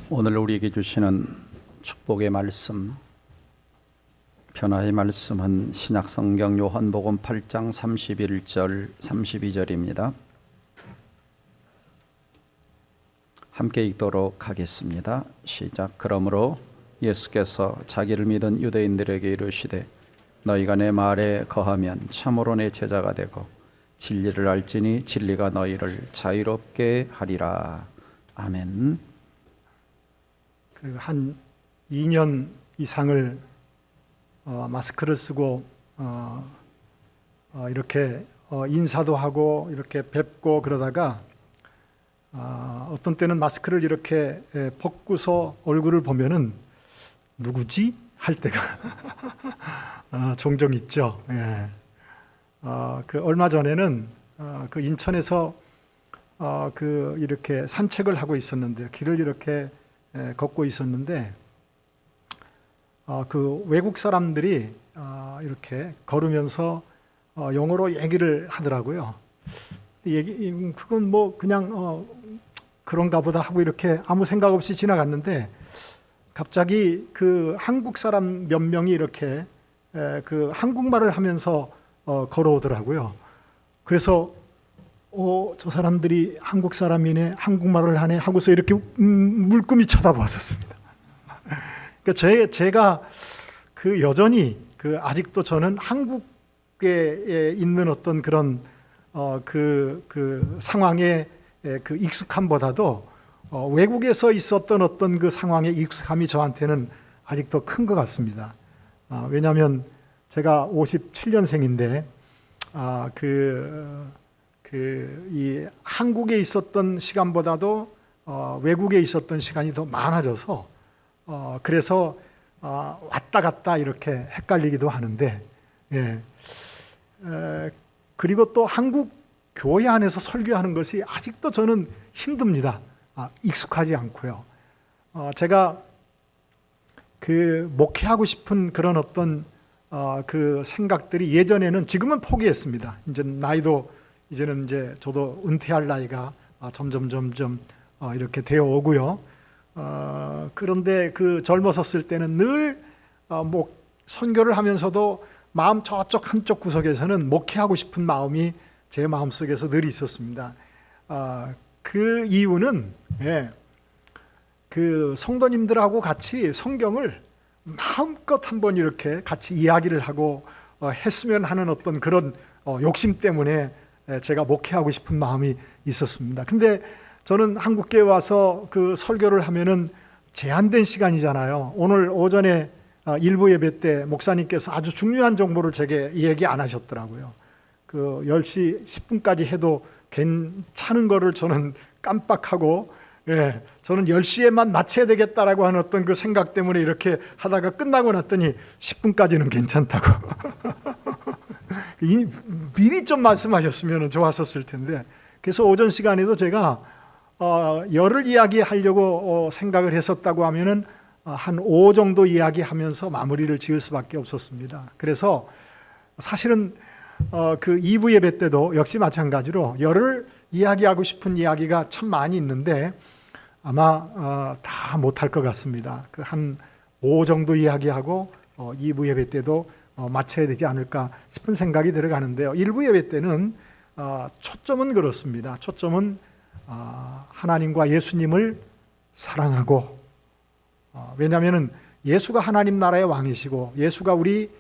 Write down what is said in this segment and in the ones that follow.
오늘 우리에게 주시는 축복의 말씀, 변화의 말씀은 신약성경 요한복음 8장 31절 32절입니다. 함께 읽도록 하겠습니다. 시작. 그러므로 예수께서 자기를 믿은 유대인들에게 이르시되 너희가 내 말에 거하면 참으로 내 제자가 되고 진리를 알지니 진리가 너희를 자유롭게 하리라. 아멘. 한 2년 이상을 마스크를 쓰고 이렇게 인사도 하고 이렇게 뵙고 그러다가 어떤 때는 마스크를 이렇게 벗고서 얼굴을 보면은 누구지? 할 때가 종종 있죠. 예. 그 얼마 전에는 그 인천에서 이렇게 산책을 하고 있었는데 길을 이렇게 걷고 있었는데 그 외국 사람들이 이렇게 걸으면서 영어로 얘기를 하더라고요. 그건 뭐 그냥 그런가 보다 하고 이렇게 아무 생각 없이 지나갔는데 갑자기 그 한국 사람 몇 명이 이렇게 그 한국말을 하면서 걸어오더라고요. 그래서 저 사람들이 한국 사람이네, 한국말을 하네 하고서 이렇게 물끄미 쳐다보았었습니다. 그러니까 제가 그 여전히 그 아직도 저는 한국에 있는 어떤 그런 그 상황의 그 익숙함보다도 외국에서 있었던 어떤 그 상황의 익숙함이 저한테는 아직도 큰 것 같습니다. 왜냐하면 제가 57년생인데 이 한국에 있었던 시간보다도 외국에 있었던 시간이 더 많아져서 그래서 왔다 갔다 이렇게 헷갈리기도 하는데, 예. 그리고 또 한국 교회 안에서 설교하는 것이 아직도 저는 힘듭니다. 익숙하지 않고요. 제가 그 목회하고 싶은 그런 어떤 그 생각들이 예전에는, 지금은 포기했습니다. 이제는 이제 저도 은퇴할 나이가 점점 이렇게 되어 오고요. 그런데 그 젊었었을 때는 늘 선교를 하면서도 마음 저쪽 한쪽 구석에서는 목회하고 싶은 마음이 제 마음속에서 늘 있었습니다. 그 이유는 그 성도님들하고 같이 성경을 마음껏 한번 이렇게 같이 이야기를 하고 했으면 하는 어떤 그런 욕심 때문에 제가 목회하고 싶은 마음이 있었습니다. 근데 저는 한국에 와서 그 설교를 하면은 제한된 시간이잖아요. 오늘 오전에 일부 예배 때 목사님께서 아주 중요한 정보를 제게 얘기 안 하셨더라고요. 그 10시 10분까지 해도 괜찮은 거를 저는 깜빡하고, 저는 10시에만 마쳐야 되겠다라고 하는 어떤 그 생각 때문에 이렇게 하다가 끝나고 났더니 10분까지는 괜찮다고. 미리 좀 말씀하셨으면 좋았었을 텐데, 그래서 오전 시간에도 제가 열을 이야기하려고 생각을 했었다고 하면은 한 5 정도 이야기하면서 마무리를 지을 수밖에 없었습니다. 그래서 사실은 그 2부 예배 때도 역시 마찬가지로 열을 이야기하고 싶은 이야기가 참 많이 있는데 아마 다 못할 것 같습니다. 그 한 5 정도 이야기하고 2부 예배 때도 맞춰야 되지 않을까 싶은 생각이 들어가는데요. 1부 예배 때는 초점은 그렇습니다. 초점은 하나님과 예수님을 사랑하고, 왜냐하면 예수가 하나님 나라의 왕이시고 예수가 우리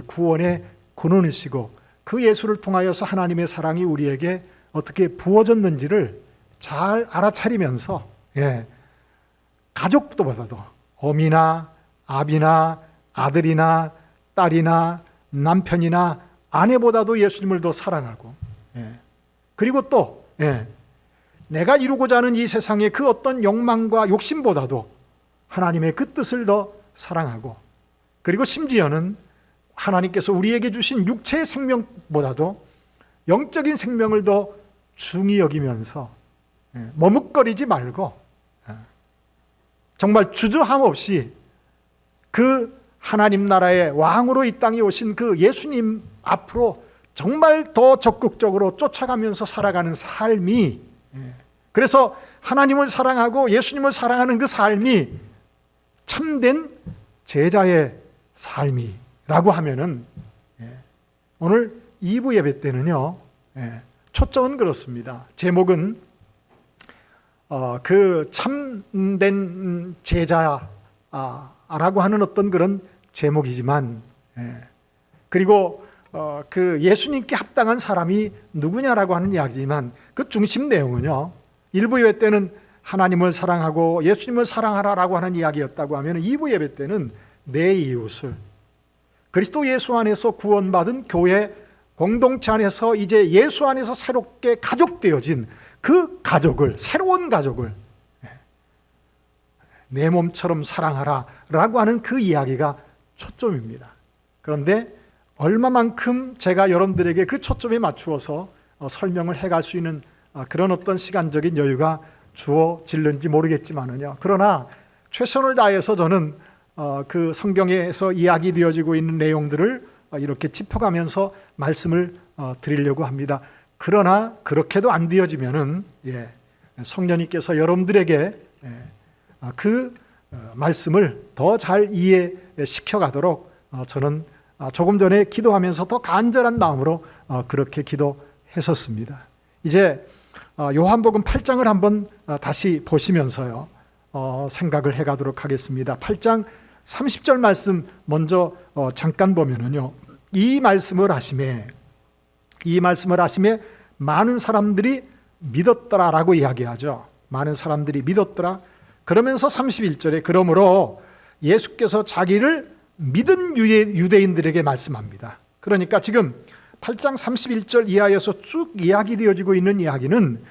구원의 근원이시고 그 예수를 통하여서 하나님의 사랑이 우리에게 어떻게 부어졌는지를 잘 알아차리면서 가족보다도 어미나 아비나 아들이나 딸이나 남편이나 아내보다도 예수님을 더 사랑하고, 그리고 또 내가 이루고자 하는 이 세상의 그 어떤 욕망과 욕심보다도 하나님의 그 뜻을 더 사랑하고, 그리고 심지어는 하나님께서 우리에게 주신 육체의 생명보다도 영적인 생명을 더 중히 여기면서 머뭇거리지 말고 정말 주저함 없이 그 하나님 나라의 왕으로 이 땅에 오신 그 예수님 앞으로 정말 더 적극적으로 쫓아가면서 살아가는 삶이 그래서 하나님을 사랑하고 예수님을 사랑하는 그 삶이 참된 제자의 삶이라고 하면은 오늘 2부 예배 때는요, 초점은 그렇습니다. 제목은 그 참된 제자라고 하는 어떤 그런 제목이지만, 그리고 그 예수님께 합당한 사람이 누구냐라고 하는 이야기지만, 그 중심 내용은요, 1부 예배 때는 하나님을 사랑하고 예수님을 사랑하라라고 하는 이야기였다고 하면 2부 예배 때는 내 이웃을, 그리스도 예수 안에서 구원받은 교회 공동체 안에서 이제 예수 안에서 새롭게 가족되어진 그 가족을, 새로운 가족을 내 몸처럼 사랑하라 라고 하는 그 이야기가 초점입니다. 그런데 얼마만큼 제가 여러분들에게 그 초점에 맞추어서 설명을 해갈 수 있는 그런 어떤 시간적인 여유가 주어질는지 모르겠지만은요, 그러나 최선을 다해서 저는 그 성경에서 이야기되어지고 있는 내용들을 이렇게 짚어가면서 말씀을 드리려고 합니다. 그러나 그렇게도 안 되어지면은 성령님께서 여러분들에게 그 말씀을 더 잘 이해시켜 가도록 저는 조금 전에 기도하면서 더 간절한 마음으로 그렇게 기도했었습니다. 이제 요한복음 8장을 한번 다시 보시면서요, 생각을 해가도록 하겠습니다. 8장 30절 말씀 먼저 잠깐 보면은요, 이 말씀을 하심에 많은 사람들이 믿었더라라고 이야기하죠. 많은 사람들이 믿었더라. 그러면서 31절에 그러므로 예수께서 자기를 믿은 유대인들에게 말씀합니다. 그러니까 지금 8장 31절 이하에서 쭉 이야기되어지고 있는 이야기는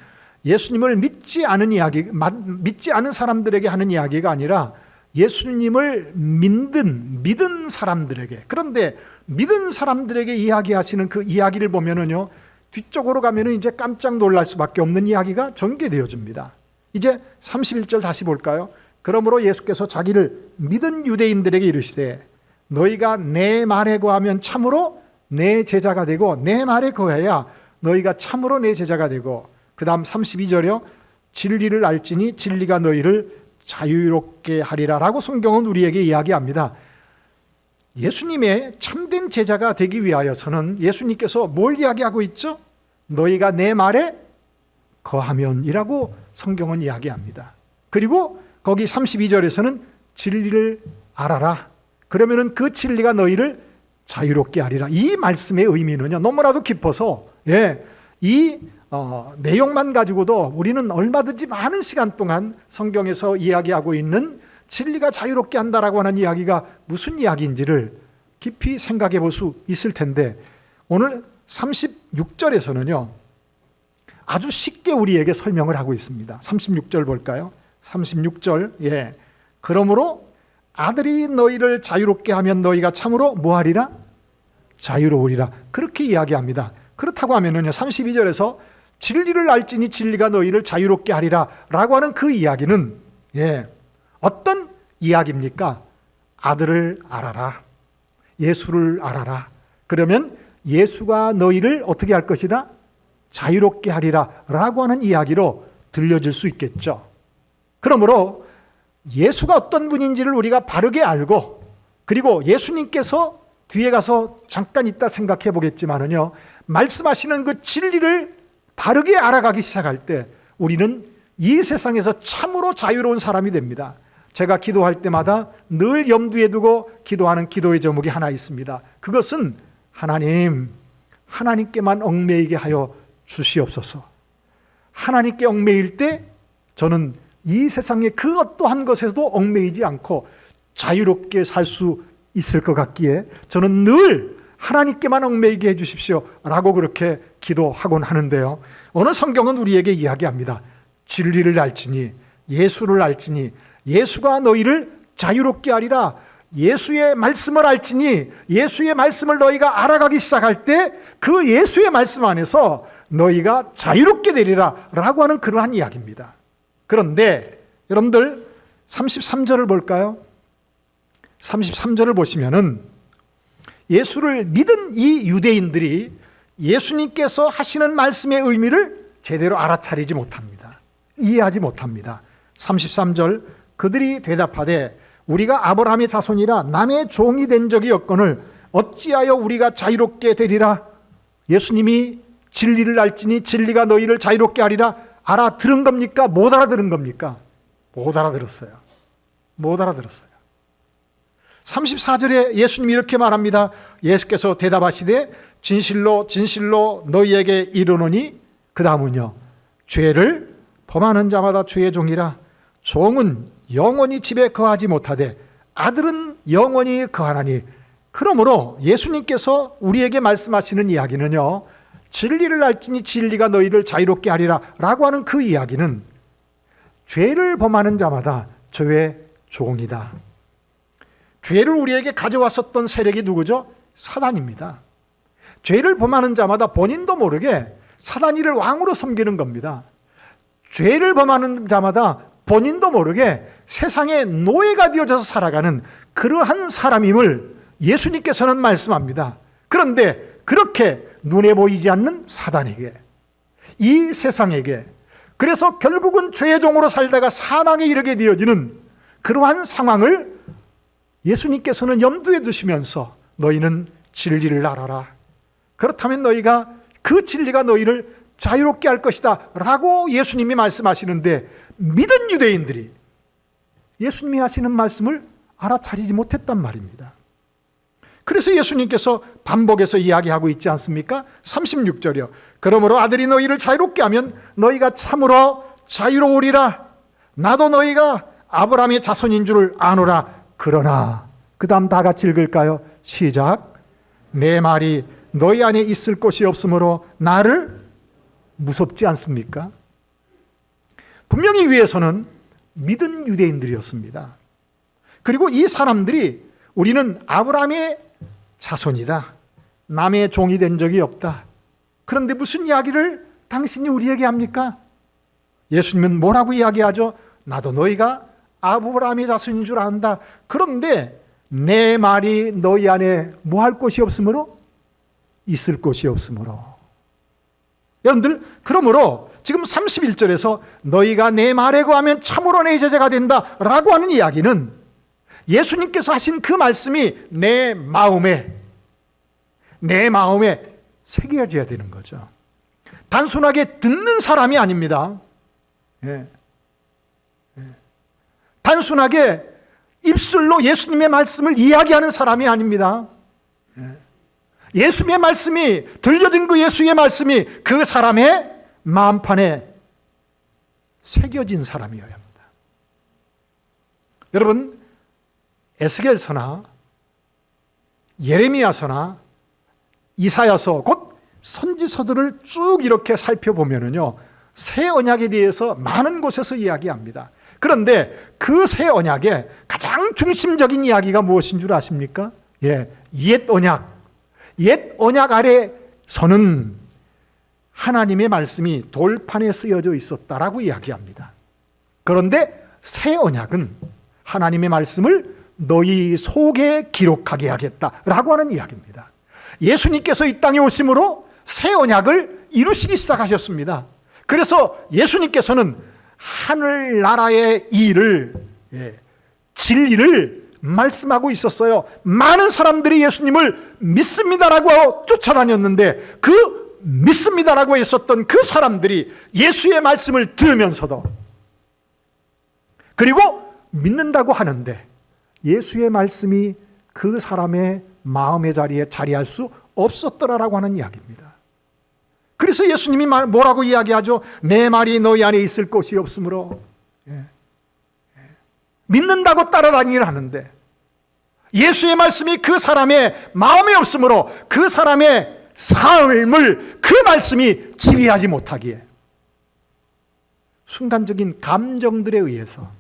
예수님을 믿지 않은 사람들에게 하는 이야기가 아니라 예수님을 믿은 사람들에게, 그런데 믿은 사람들에게 이야기하시는 그 이야기를 보면은요, 뒤쪽으로 가면은 이제 깜짝 놀랄 수밖에 없는 이야기가 전개되어집니다. 이제 31절 다시 볼까요? 그러므로 예수께서 자기를 믿은 유대인들에게 이르시되 너희가 내 말에 거하면 참으로 내 제자가 되고 내 말에 거해야 너희가 참으로 내 제자가 되고, 그 다음 32절이요, 진리를 알지니 진리가 너희를 자유롭게 하리라 라고 성경은 우리에게 이야기합니다. 예수님의 참된 제자가 되기 위하여서는 예수님께서 뭘 이야기하고 있죠? 너희가 내 말에 거하면 이라고 성경은 이야기합니다. 그리고 거기 32절에서는 진리를 알아라. 그러면은 그 진리가 너희를 자유롭게 하리라. 이 말씀의 의미는요, 너무나도 깊어서 이 내용만 가지고도 우리는 얼마든지 많은 시간 동안 성경에서 이야기하고 있는 진리가 자유롭게 한다라고 하는 이야기가 무슨 이야기인지를 깊이 생각해 볼 수 있을 텐데, 오늘 36절에서는요 아주 쉽게 우리에게 설명을 하고 있습니다. 36절 볼까요? 36절, 그러므로 아들이 너희를 자유롭게 하면 너희가 참으로 뭐하리라? 자유로우리라. 그렇게 이야기합니다. 그렇다고 하면은요, 32절에서 진리를 알지니 진리가 너희를 자유롭게 하리라 라고 하는 그 이야기는 어떤 이야기입니까? 아들을 알아라, 예수를 알아라. 그러면 예수가 너희를 어떻게 할 것이다? 자유롭게 하리라 라고 하는 이야기로 들려질 수 있겠죠. 그러므로 예수가 어떤 분인지를 우리가 바르게 알고, 그리고 예수님께서 뒤에 가서 잠깐 있다 생각해 보겠지만은요, 말씀하시는 그 진리를 바르게 알아가기 시작할 때 우리는 이 세상에서 참으로 자유로운 사람이 됩니다. 제가 기도할 때마다 늘 염두에 두고 기도하는 기도의 제목이 하나 있습니다. 그것은 하나님께만 얽매이게 하여 주시옵소서. 하나님께 얽매일 때 저는 이 세상의 그 어떠한 것에도 얽매이지 않고 자유롭게 살 수 있을 것 같기에 저는 늘 하나님께만 얽매이게 해주십시오 라고 그렇게 기도하곤 하는데요, 오늘 성경은 우리에게 이야기합니다. 진리를 알지니, 예수를 알지니 예수가 너희를 자유롭게 하리라. 예수의 말씀을 알지니, 예수의 말씀을 너희가 알아가기 시작할 때 그 예수의 말씀 안에서 너희가 자유롭게 되리라 라고 하는 그러한 이야기입니다. 그런데 여러분들 33절을 볼까요? 33절을 보시면은 예수를 믿은 이 유대인들이 예수님께서 하시는 말씀의 의미를 제대로 알아차리지 못합니다. 이해하지 못합니다. 33절 그들이 대답하되 우리가 아브라함의 자손이라 남의 종이 된 적이 없거늘 어찌하여 우리가 자유롭게 되리라. 예수님이 진리를 알지니 진리가 너희를 자유롭게 하리라 알아들은 겁니까? 못 알아들은 겁니까? 못 알아들었어요. 못 알아들었어요. 34절에 예수님이 이렇게 말합니다. 예수께서 대답하시되 진실로 진실로 너희에게 이르노니, 그 다음은요, 죄를 범하는 자마다 주의 종이라. 종은 영원히 집에 거하지 못하되 아들은 영원히 거하나니. 그러므로 예수님께서 우리에게 말씀하시는 이야기는요, 진리를 알지니 진리가 너희를 자유롭게 하리라 라고 하는 그 이야기는 죄를 범하는 자마다 저의 종이다. 죄를 우리에게 가져왔었던 세력이 누구죠? 사단입니다. 죄를 범하는 자마다 본인도 모르게 사단 이를 왕으로 섬기는 겁니다. 죄를 범하는 자마다 본인도 모르게 세상의 노예가 되어져서 살아가는 그러한 사람임을 예수님께서는 말씀합니다. 그런데 그렇게 눈에 보이지 않는 사단에게, 이 세상에게, 그래서 결국은 죄의 종으로 살다가 사망에 이르게 되어지는 그러한 상황을 예수님께서는 염두에 두시면서 너희는 진리를 알아라. 그렇다면 너희가 그 진리가 너희를 자유롭게 할 것이다 라고 예수님이 말씀하시는데, 믿은 유대인들이 예수님이 하시는 말씀을 알아차리지 못했단 말입니다. 그래서 예수님께서 반복해서 이야기하고 있지 않습니까? 36절이요. 그러므로 아들이 너희를 자유롭게 하면 너희가 참으로 자유로우리라. 나도 너희가 아브라함의 자손인 줄을 아노라. 그러나, 그 다음 다 같이 읽을까요? 시작. 내 말이 너희 안에 있을 곳이 없으므로 나를 무섭지 않습니까? 분명히 위에서는 믿은 유대인들이었습니다. 그리고 이 사람들이 우리는 아브라함의 자손이다, 남의 종이 된 적이 없다. 그런데 무슨 이야기를 당신이 우리에게 합니까? 예수님은 뭐라고 이야기하죠? 나도 너희가 아브라함의 자손인 줄 안다. 그런데 내 말이 너희 안에 뭐 할 곳이 없으므로? 있을 곳이 없으므로. 여러분들, 그러므로 지금 31절에서 너희가 내 말에 거하면 참으로 내 제자가 된다 라고 하는 이야기는 예수님께서 하신 그 말씀이 내 마음에 새겨져야 되는 거죠. 단순하게 듣는 사람이 아닙니다. 단순하게 입술로 예수님의 말씀을 이야기하는 사람이 아닙니다. 예수님의 말씀이, 들려진 그 예수의 말씀이 그 사람의 마음판에 새겨진 사람이어야 합니다. 여러분, 에스겔서나 예레미야서나 이사야서, 곧 선지서들을 쭉 이렇게 살펴보면은요, 새 언약에 대해서 많은 곳에서 이야기합니다. 그런데 그 새 언약의 가장 중심적인 이야기가 무엇인 줄 아십니까? 옛 언약. 옛 언약 아래서는 하나님의 말씀이 돌판에 쓰여져 있었다라고 이야기합니다. 그런데 새 언약은 하나님의 말씀을 너희 속에 기록하게 하겠다라고 하는 이야기입니다. 예수님께서 이 땅에 오심으로 새 언약을 이루시기 시작하셨습니다. 그래서 예수님께서는 하늘나라의 일을, 진리를 말씀하고 있었어요. 많은 사람들이 예수님을 믿습니다라고 쫓아다녔는데, 그 믿습니다라고 했었던 그 사람들이 예수의 말씀을 들으면서도, 그리고 믿는다고 하는데 예수의 말씀이 그 사람의 마음의 자리에 자리할 수 없었더라라고 하는 이야기입니다. 그래서 예수님이 뭐라고 이야기하죠? 내 말이 너희 안에 있을 곳이 없으므로. 믿는다고 따라다니기를 하는데 예수의 말씀이 그 사람의 마음에 없으므로 그 사람의 삶을 그 말씀이 지휘하지 못하기에 순간적인 감정들에 의해서,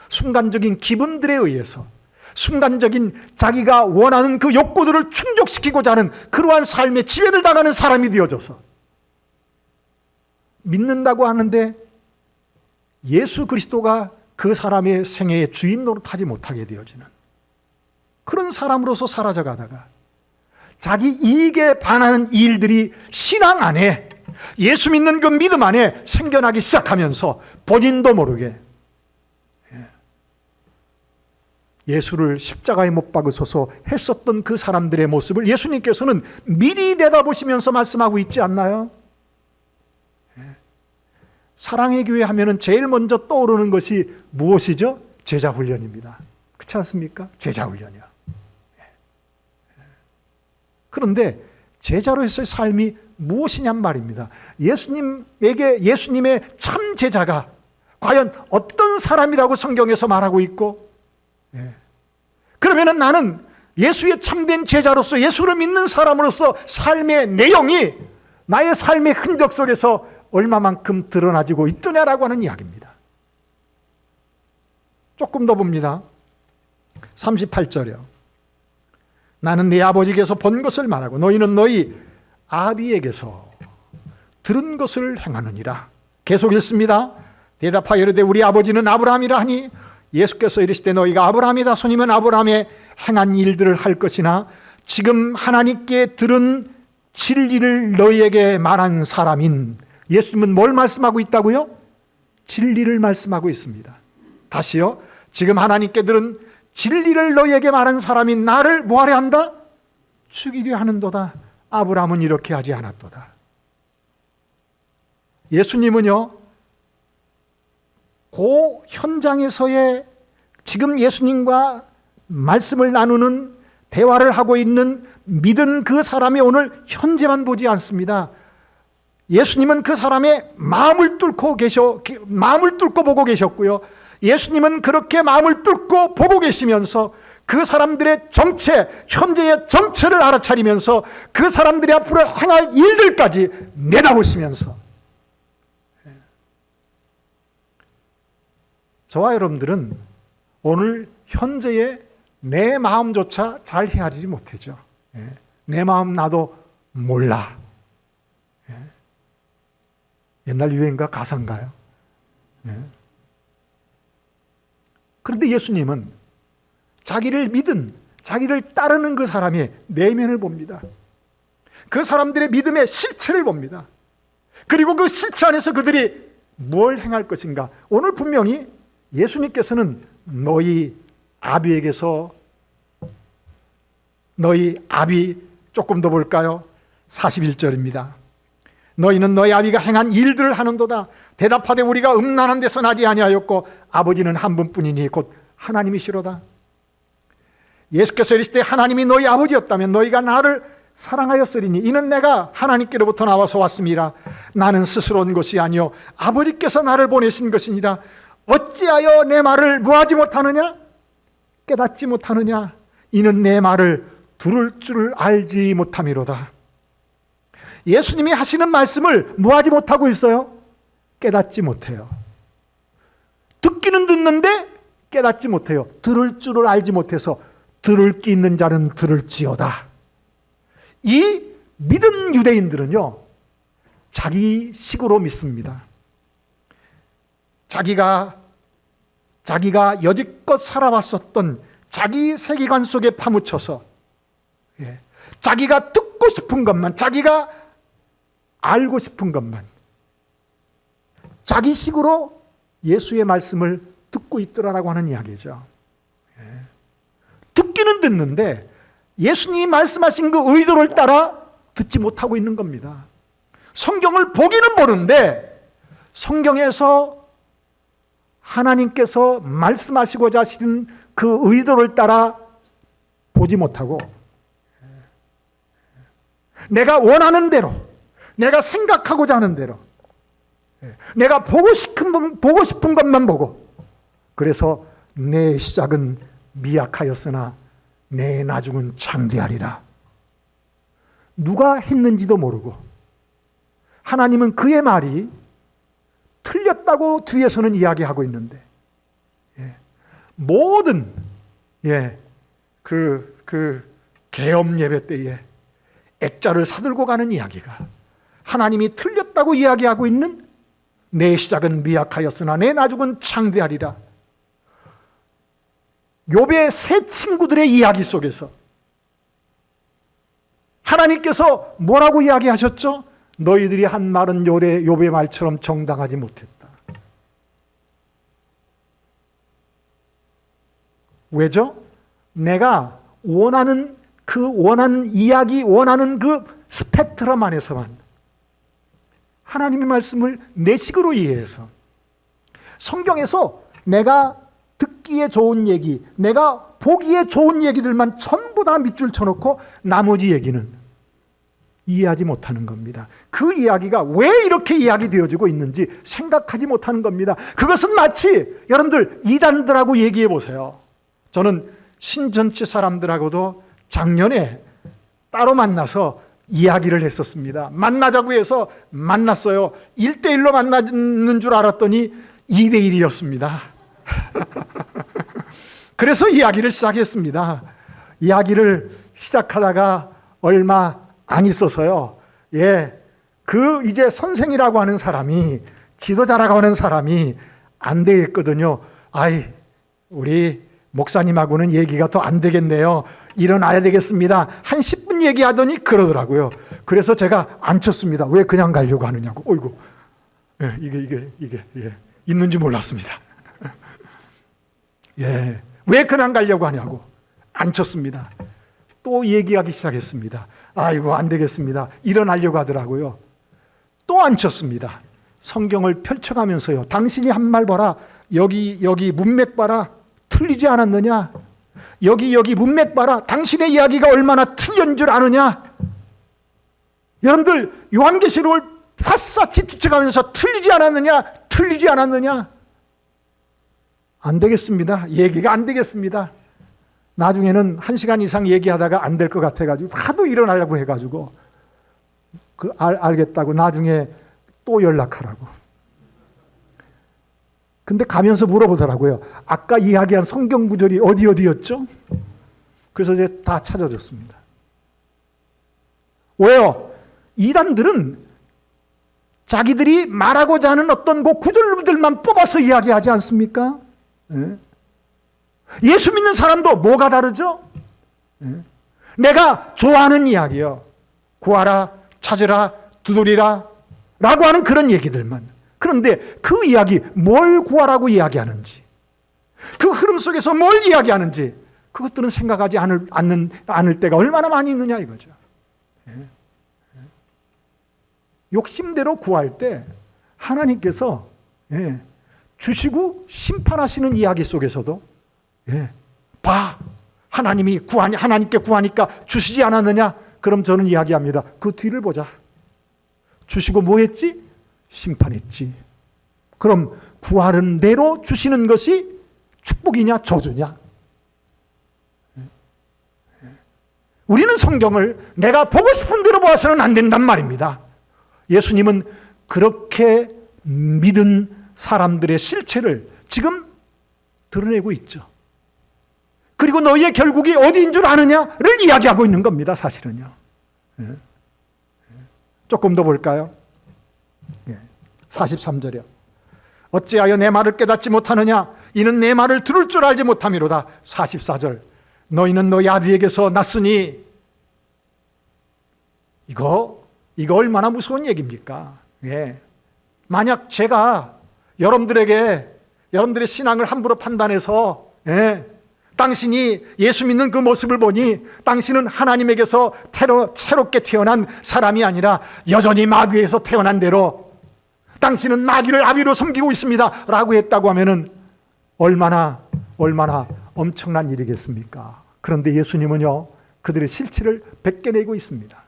순간적인 기분들에 의해서, 순간적인 자기가 원하는 그 욕구들을 충족시키고자 하는 그러한 삶의 지배를 당하는 사람이 되어져서 믿는다고 하는데 예수 그리스도가 그 사람의 생애의 주인 노릇하지 못하게 되어지는 그런 사람으로서 사라져가다가 자기 이익에 반하는 일들이 신앙 안에 예수 믿는 그 믿음 안에 생겨나기 시작하면서 본인도 모르게 예수를 십자가에 못 박으소서 했었던 그 사람들의 모습을 예수님께서는 미리 내다보시면서 말씀하고 있지 않나요? 사랑의 교회 하면은 제일 먼저 떠오르는 것이 무엇이죠? 제자 훈련입니다. 그렇지 않습니까? 제자 훈련이요. 그런데 제자로서의 삶이 무엇이냔 말입니다. 예수님의 참 제자가 과연 어떤 사람이라고 성경에서 말하고 있고, 그러면은 나는 예수의 참된 제자로서 예수를 믿는 사람으로서 삶의 내용이 나의 삶의 흔적 속에서 얼마만큼 드러나지고 있더냐라고 하는 이야기입니다. 조금 더 봅니다. 38절이요. 나는 네 아버지께서 본 것을 말하고 너희는 너희 아비에게서 들은 것을 행하느니라. 계속 읽습니다. 대답하여 이르되 우리 아버지는 아브라함이라 하니 예수께서 이르시되 너희가 아브라함의 자손이면 아브라함의 행한 일들을 할 것이나 지금 하나님께 들은 진리를 너희에게 말한 사람인, 예수님은 뭘 말씀하고 있다고요? 진리를 말씀하고 있습니다. 다시요. 지금 하나님께 들은 진리를 너희에게 말한 사람인 나를 뭐하려 한다? 죽이려 하는도다. 아브라함은 이렇게 하지 않았도다. 예수님은요, 그 현장에서의 지금 예수님과 말씀을 나누는 대화를 하고 있는 믿은 그 사람이 오늘 현재만 보지 않습니다. 예수님은 그 사람의 마음을 뚫고 보고 계셨고요. 예수님은 그렇게 마음을 뚫고 보고 계시면서 그 사람들의 정체, 현재의 정체를 알아차리면서 그 사람들이 앞으로 행할 일들까지 내다보시면서 저와 여러분들은 오늘 현재의 내 마음조차 잘 헤아리지 못하죠. 내 마음 나도 몰라. 옛날 유행가 가사인가요? 그런데 예수님은 자기를 믿은, 자기를 따르는 그 사람의 내면을 봅니다. 그 사람들의 믿음의 실체를 봅니다. 그리고 그 실체 안에서 그들이 뭘 행할 것인가. 오늘 분명히 예수님께서는 너희 아비에게서, 너희 아비, 조금 더 볼까요? 41절입니다. 너희는 너희 아비가 행한 일들을 하는도다. 대답하되 우리가 음란한 데서 나지 아니하였고 아버지는 한 분뿐이니 곧 하나님이시로다. 예수께서 이르시되 하나님이 너희 아버지였다면 너희가 나를 사랑하였으리니 이는 내가 하나님께로부터 나와서 왔음이라. 나는 스스로 온 것이 아니요 아버지께서 나를 보내신 것이니라. 어찌하여 내 말을 뭐하지 못하느냐? 깨닫지 못하느냐? 이는 내 말을 들을 줄 알지 못함이로다. 예수님이 하시는 말씀을 뭐하지 못하고 있어요? 깨닫지 못해요. 듣기는 듣는데 깨닫지 못해요. 들을 줄을 알지 못해서 들을 기 있는 자는 들을지어다. 이 믿은 유대인들은요, 자기 식으로 믿습니다. 자기가 여지껏 살아왔었던 자기 세계관 속에 파묻혀서 자기가 듣고 싶은 것만, 자기가 알고 싶은 것만 자기 식으로 예수의 말씀을 듣고 있더라라고 하는 이야기죠. 듣기는 듣는데 예수님이 말씀하신 그 의도를 따라 듣지 못하고 있는 겁니다. 성경을 보기는 보는데 성경에서 하나님께서 말씀하시고자 하시는 그 의도를 따라 보지 못하고 내가 원하는 대로, 내가 생각하고자 하는 대로, 내가 보고 싶은 것만 보고, 그래서 내 시작은 미약하였으나 내 나중은 창대하리라. 누가 했는지도 모르고 하나님은 그의 말이 틀렸다고 뒤에서는 이야기하고 있는데 모든 그 계엄 예배 때에 액자를 사들고 가는 이야기가 하나님이 틀렸다고 이야기하고 있는 내 시작은 미약하였으나 내 나중은 창대하리라. 욥의 세 친구들의 이야기 속에서 하나님께서 뭐라고 이야기하셨죠? 너희들이 한 말은 욥의 말처럼 정당하지 못했다. 왜죠? 내가 원하는 이야기, 원하는 그 스펙트럼 안에서만 하나님의 말씀을 내 식으로 이해해서 성경에서 내가 듣기에 좋은 얘기, 내가 보기에 좋은 얘기들만 전부 다 밑줄 쳐놓고 나머지 얘기는 이해하지 못하는 겁니다. 그 이야기가 왜 이렇게 이야기되어지고 있는지 생각하지 못하는 겁니다. 그것은 마치 여러분들 이단들하고 얘기해 보세요. 저는 신전치 사람들하고도 작년에 따로 만나서 이야기를 했었습니다. 만나자고 해서 만났어요. 1대1로 만나는 줄 알았더니 2대1이었습니다. 그래서 이야기를 시작했습니다. 이야기를 시작하다가 얼마 안 있어서요. 이제 선생이라고 하는 사람이, 지도자라고 하는 사람이 안 되겠거든요. 우리 목사님하고는 얘기가 더 안 되겠네요. 일어나야 되겠습니다. 한 10분 얘기하더니 그러더라고요. 그래서 제가 앉혔습니다. 왜 그냥 가려고 하느냐고. 어이구, 이게 있는지 몰랐습니다. 왜 그냥 가려고 하냐고 앉혔습니다. 또 얘기하기 시작했습니다. 아이고, 안 되겠습니다. 일어나려고 하더라고요. 또 앉혔습니다. 성경을 펼쳐가면서요. 당신이 한 말 봐라. 여기 문맥 봐라. 틀리지 않았느냐? 여기 문맥 봐라. 당신의 이야기가 얼마나 틀린 줄 아느냐? 여러분들 요한계시록을 샅샅이 뒤쳐가면서 틀리지 않았느냐? 안 되겠습니다. 얘기가 안 되겠습니다. 나중에는 1시간 이상 얘기하다가 안 될 것 같아가지고 하도 일어나려고 해가지고 알겠다고 나중에 또 연락하라고. 근데 가면서 물어보더라고요. 아까 이야기한 성경 구절이 어디였죠? 그래서 이제 다 찾아줬습니다. 왜요? 이단들은 자기들이 말하고자 하는 어떤 그 구절들만 뽑아서 이야기하지 않습니까? 예수 믿는 사람도 뭐가 다르죠? 내가 좋아하는 이야기요. 구하라, 찾으라, 두드리라 라고 하는 그런 얘기들만. 그런데 그 이야기, 뭘 구하라고 이야기하는지, 그 흐름 속에서 뭘 이야기하는지 그것들은 생각하지 않을 때가 얼마나 많이 있느냐 이거죠. 욕심대로 구할 때 하나님께서 주시고 심판하시는 이야기 속에서도 봐, 하나님께 구하니까 주시지 않았느냐? 그럼 저는 이야기합니다. 그 뒤를 보자. 주시고 뭐 했지? 심판했지. 그럼 구하는 대로 주시는 것이 축복이냐 저주냐? 우리는 성경을 내가 보고 싶은 대로 보아서는 안 된단 말입니다. 예수님은 그렇게 믿은 사람들의 실체를 지금 드러내고 있죠. 그리고 너희의 결국이 어디인 줄 아느냐를 이야기하고 있는 겁니다. 사실은요. 조금 더 볼까요? 43절이요. 어찌하여 내 말을 깨닫지 못하느냐? 이는 내 말을 들을 줄 알지 못함이로다. 44절. 너희는 너희 아비에게서 났으니. 이거 얼마나 무서운 얘기입니까? 만약 제가 여러분들의 신앙을 함부로 판단해서 당신이 예수 믿는 그 모습을 보니 당신은 하나님에게서 새롭게 태어난 사람이 아니라 여전히 마귀에서 태어난 대로 당신은 마귀를 아비로 섬기고 있습니다 라고 했다고 하면은 얼마나 엄청난 일이겠습니까? 그런데 예수님은요, 그들의 실체를 벗겨내고 있습니다.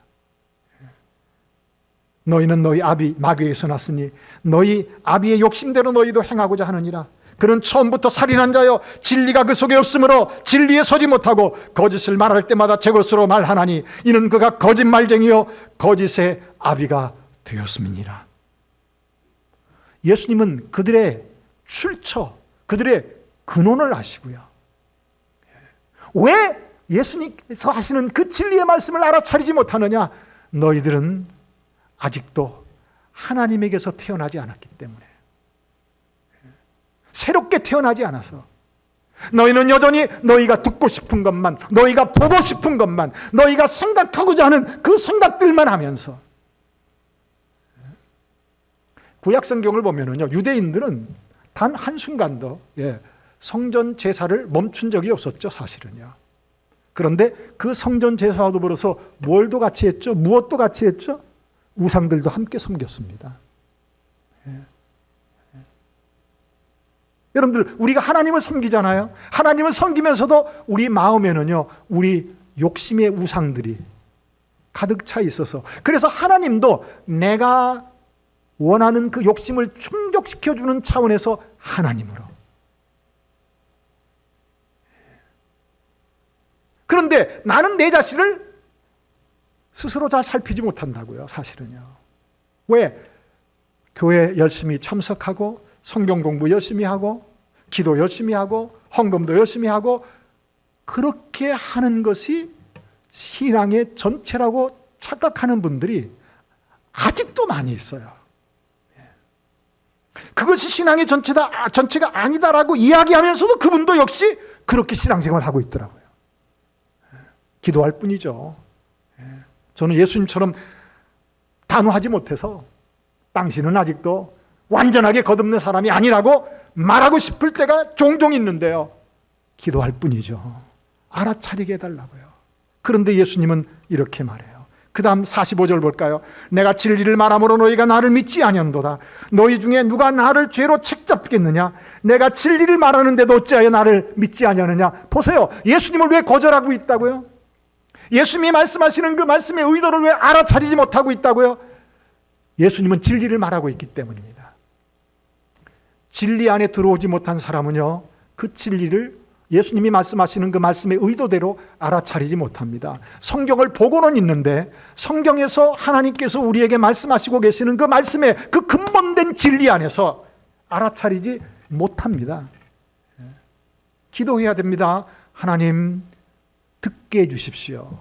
너희는 너희 아비 마귀에서 났으니 너희 아비의 욕심대로 너희도 행하고자 하느니라. 그는 처음부터 살인한 자여 진리가 그 속에 없으므로 진리에 서지 못하고 거짓을 말할 때마다 제 것으로 말하나니 이는 그가 거짓말쟁이요 거짓의 아비가 되었음이니라. 예수님은 그들의 출처, 그들의 근원을 아시고요. 왜 예수님께서 하시는 그 진리의 말씀을 알아차리지 못하느냐? 너희들은 아직도 하나님에게서 태어나지 않았기 때문에, 새롭게 태어나지 않아서 너희는 여전히 너희가 듣고 싶은 것만, 너희가 보고 싶은 것만, 너희가 생각하고자 하는 그 생각들만 하면서 구약 성경을 보면은요, 유대인들은 단 한순간도 성전 제사를 멈춘 적이 없었죠, 사실은요. 그런데 그 성전 제사와 더불어서 뭘도 같이 했죠? 무엇도 같이 했죠? 우상들도 함께 섬겼습니다. 여러분들, 우리가 하나님을 섬기잖아요. 하나님을 섬기면서도 우리 마음에는요, 우리 욕심의 우상들이 가득 차 있어서, 그래서 하나님도 내가 원하는 그 욕심을 충족시켜주는 차원에서 하나님으로. 그런데 나는 내 자신을 스스로 잘 살피지 못한다고요, 사실은요. 왜? 교회 열심히 참석하고, 성경 공부 열심히 하고, 기도 열심히 하고, 헌금도 열심히 하고, 그렇게 하는 것이 신앙의 전체라고 착각하는 분들이 아직도 많이 있어요. 그것이 신앙의 전체가 아니다라고 이야기하면서도 그분도 역시 그렇게 신앙생활을 하고 있더라고요. 기도할 뿐이죠. 저는 예수님처럼 단호하지 못해서 당신은 아직도 완전하게 거듭난 사람이 아니라고 말하고 싶을 때가 종종 있는데요. 기도할 뿐이죠. 알아차리게 해달라고요. 그런데 예수님은 이렇게 말해요. 그 다음 45절 볼까요? 내가 진리를 말함으로 너희가 나를 믿지 아니한도다. 너희 중에 누가 나를 죄로 책잡겠느냐? 내가 진리를 말하는데도 어찌하여 나를 믿지 아니하느냐? 보세요. 예수님을 왜 거절하고 있다고요? 예수님이 말씀하시는 그 말씀의 의도를 왜 알아차리지 못하고 있다고요? 예수님은 진리를 말하고 있기 때문입니다. 진리 안에 들어오지 못한 사람은요, 그 진리를 예수님이 말씀하시는 그 말씀의 의도대로 알아차리지 못합니다. 성경을 보고는 있는데 성경에서 하나님께서 우리에게 말씀하시고 계시는 그 말씀의 그 근본된 진리 안에서 알아차리지 못합니다. 기도해야 됩니다. 하나님, 듣게 해주십시오.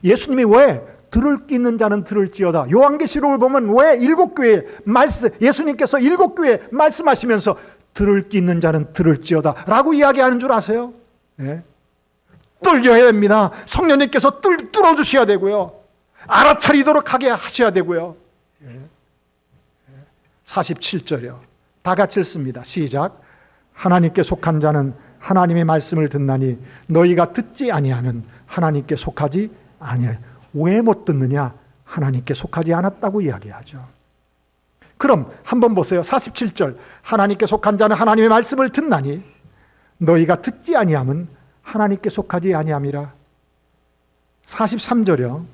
예수님이 왜 들을 끼 있는 자는 들을지어다. 요한계시록을 보면 왜 7교회 예수님께서 7교회 말씀하시면서 들을 끼 있는 자는 들을지어다 라고 이야기하는 줄 아세요? 뚫려야 됩니다. 성령님께서 뚫어주셔야 되고요. 알아차리도록 하게 하셔야 되고요. 47절이요. 다 같이 읽습니다. 시작. 하나님께 속한 자는 하나님의 말씀을 듣나니 너희가 듣지 아니하면 하나님께 속하지 아니하여. 왜 못 듣느냐? 하나님께 속하지 않았다고 이야기하죠. 그럼 한번 보세요. 47절. 하나님께 속한 자는 하나님의 말씀을 듣나니 너희가 듣지 아니하면 하나님께 속하지 아니함이라. 43절이요.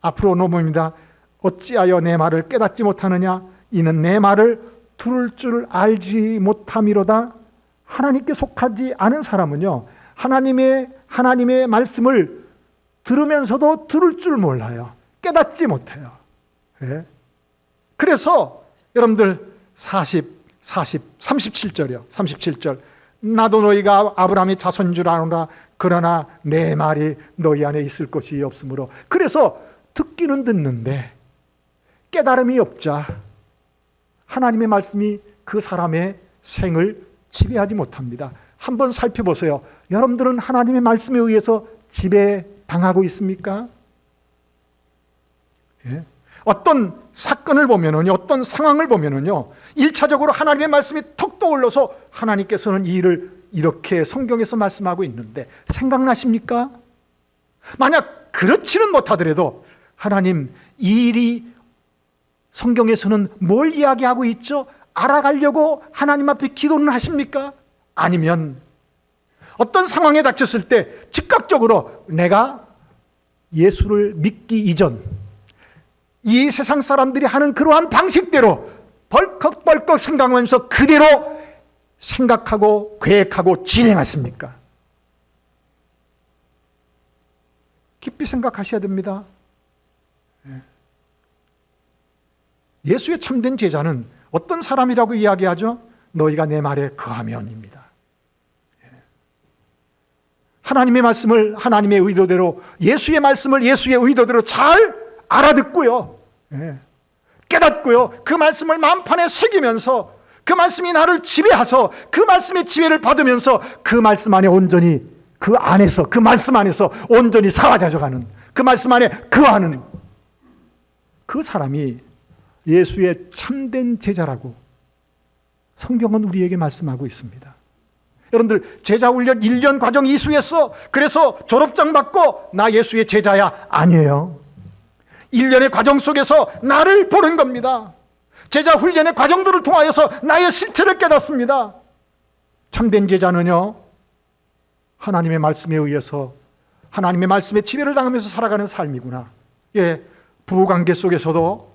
앞으로 넘어옵니다. 어찌하여 내 말을 깨닫지 못하느냐? 이는 내 말을 들을 줄 알지 못함이로다. 하나님께 속하지 않은 사람은요, 하나님의 말씀을 들으면서도 들을 줄 몰라요. 깨닫지 못해요. 그래서 여러분들 37절이요. 37절. 나도 너희가 아브라함의 자손인 줄 아노라. 그러나 내 말이 너희 안에 있을 것이 없으므로. 그래서 듣기는 듣는데 깨달음이 없자 하나님의 말씀이 그 사람의 생을 지배하지 못합니다. 한번 살펴보세요. 여러분들은 하나님의 말씀에 의해서 지배당하고 있습니까? 어떤 사건을 보면은요, 어떤 상황을 보면은요, 1차적으로 하나님의 말씀이 턱 떠올라서 하나님께서는 이 일을 이렇게 성경에서 말씀하고 있는데 생각나십니까? 만약 그렇지는 못하더라도 하나님, 이 일이 성경에서는 뭘 이야기하고 있죠? 알아가려고 하나님 앞에 기도는 하십니까? 아니면 어떤 상황에 닥쳤을 때 즉각적으로 내가 예수를 믿기 이전 이 세상 사람들이 하는 그러한 방식대로 벌컥벌컥 생각하면서 그대로 생각하고 계획하고 진행하십니까? 깊이 생각하셔야 됩니다. 예수의 참된 제자는 어떤 사람이라고 이야기하죠? 너희가 내 말에 거하면입니다. 하나님의 말씀을 하나님의 의도대로, 예수의 말씀을 예수의 의도대로 잘 알아듣고요, 깨닫고요, 그 말씀을 마음판에 새기면서 그 말씀이 나를 지배하서 그 말씀의 지배를 받으면서 그 말씀 안에 온전히, 그 안에서, 그 말씀 안에서 온전히 사라져가는, 그 말씀 안에 거하는 그 사람이 예수의 참된 제자라고 성경은 우리에게 말씀하고 있습니다. 여러분들, 제자 훈련 1년 과정 이수했어. 그래서 졸업장 받고 나 예수의 제자야. 아니에요. 1년의 과정 속에서 나를 보는 겁니다. 제자 훈련의 과정들을 통하여서 나의 실체를 깨닫습니다. 참된 제자는요, 하나님의 말씀에 의해서 하나님의 말씀에 지배를 당하면서 살아가는 삶이구나. 예, 부부관계 속에서도,